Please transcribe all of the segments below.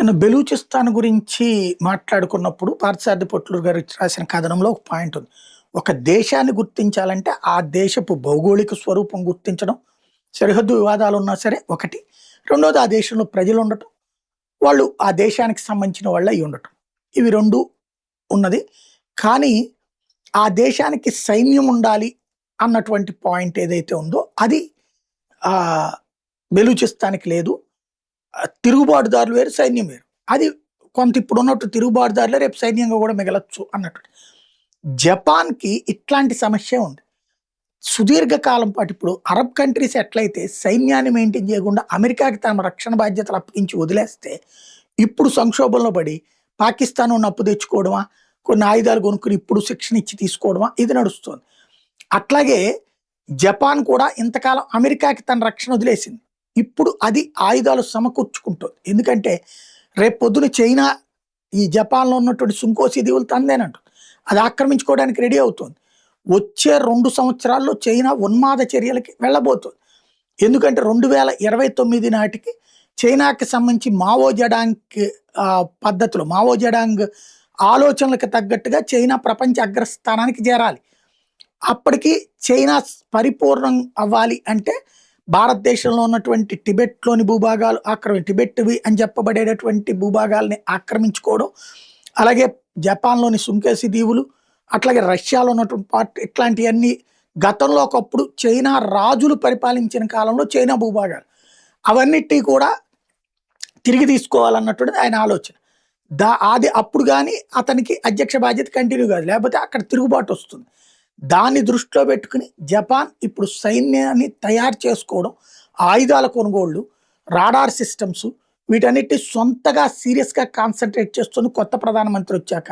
నేను బెలూచిస్తాన్ గురించి మాట్లాడుకున్నప్పుడు పార్థసారథి పొట్లూరు గారు రాసిన కథనంలో ఒక పాయింట్ ఉంది. ఒక దేశాన్ని గుర్తించాలంటే ఆ దేశపు భౌగోళిక స్వరూపం గుర్తించడం, సరిహద్దు వివాదాలు ఉన్నా సరే ఒకటి. రెండోది ఆ దేశంలో ప్రజలు ఉండటం, వాళ్ళు ఆ దేశానికి సంబంధించిన వాళ్ళు అయి ఉండటం. ఇవి 2 ఉన్నది. కానీ ఆ దేశానికి సైన్యం ఉండాలి అన్నటువంటి పాయింట్ ఏదైతే ఉందో అది బెలూచిస్తాన్‌కి లేదు. తిరుగుబాటుదారులు వేరు, సైన్యం వేరు. అది కొంత ఇప్పుడున్నట్టు తిరుగుబాటుదారులే రేపు సైన్యంగా కూడా మిగలొచ్చు అన్నట్టు. జపాన్‌కి ఇట్లాంటి సమస్యే ఉంది. సుదీర్ఘ కాలం పాటు ఇప్పుడు అరబ్ కంట్రీస్ ఎట్లయితే సైన్యాన్ని మెయింటైన్ చేయకుండా అమెరికాకి తమ రక్షణ బాధ్యతలు అప్పగించి వదిలేస్తే, ఇప్పుడు సంక్షోభంలో పడి పాకిస్తాన్ ఉన్న అప్పు తెచ్చుకోవడమా, కొన్ని ఆయుధాలు కొనుక్కొని ఇప్పుడు శిక్షణ ఇచ్చి తీసుకోవడమా ఇది నడుస్తుంది. అట్లాగే జపాన్ కూడా ఇంతకాలం అమెరికాకి తన రక్షణ వదిలేసింది. ఇప్పుడు అది ఆయుధాలు సమకూర్చుకుంటుంది. ఎందుకంటే రేపు పొద్దున చైనా ఈ జపాన్‌లో ఉన్నటువంటి సుంకోసి దీవులు తనదేనంటుంది. అది ఆక్రమించుకోవడానికి రెడీ అవుతుంది. వచ్చే 2 సంవత్సరాల్లో చైనా ఉన్మాద చర్యలకి వెళ్ళబోతుంది. ఎందుకంటే 2029 నాటికి చైనాకి సంబంధించి మావో జెడాంగ్ పద్ధతిలో మావో జెడాంగ్ ఆలోచనలకు తగ్గట్టుగా చైనా ప్రపంచ అగ్రస్థానానికి చేరాలి. అప్పటికి చైనా పరిపూర్ణం అవ్వాలి అంటే భారతదేశంలో ఉన్నటువంటి టిబెట్‌లోని భూభాగాలు టిబెట్‌వి అని చెప్పబడేటటువంటి భూభాగాల్ని ఆక్రమించుకోవడం, అలాగే జపాన్‌లోని సుంకేసి దీవులు, అట్లాగే రష్యాలో ఉన్నటువంటి పార్ట్ ఇట్లాంటియన్నీ గతంలో ఒకప్పుడు చైనా రాజులు పరిపాలించిన కాలంలో చైనా భూభాగాలు. అవన్నిటిని కూడా తిరిగి తీసుకోవాలన్నటువంటిది ఆయన ఆలోచన. అది అప్పుడు గాని అతనికి అధ్యక్ష బాధ్యత కంటిన్యూ కాదు. లేకపోతే అక్కడ తిరుగుబాటు వస్తుంది. దాన్ని దృష్టిలో పెట్టుకుని జపాన్ ఇప్పుడు సైన్యాన్ని తయారు చేసుకోవడం, ఆయుధాల కొనుగోళ్లు, రాడార్ సిస్టమ్స్ వీటన్నిటి సొంతగా సీరియస్‌గా కాన్సంట్రేట్ చేస్తుంది కొత్త ప్రధానమంత్రి వచ్చాక.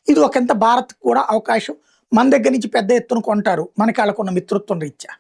ఇది ఒకంత భారత్‌కి కూడా అవకాశం. మన దగ్గర నుంచి పెద్ద ఎత్తున కొంటారు. మనకి ఆళ్ళకున్న మిత్రత్వం రీత్యా.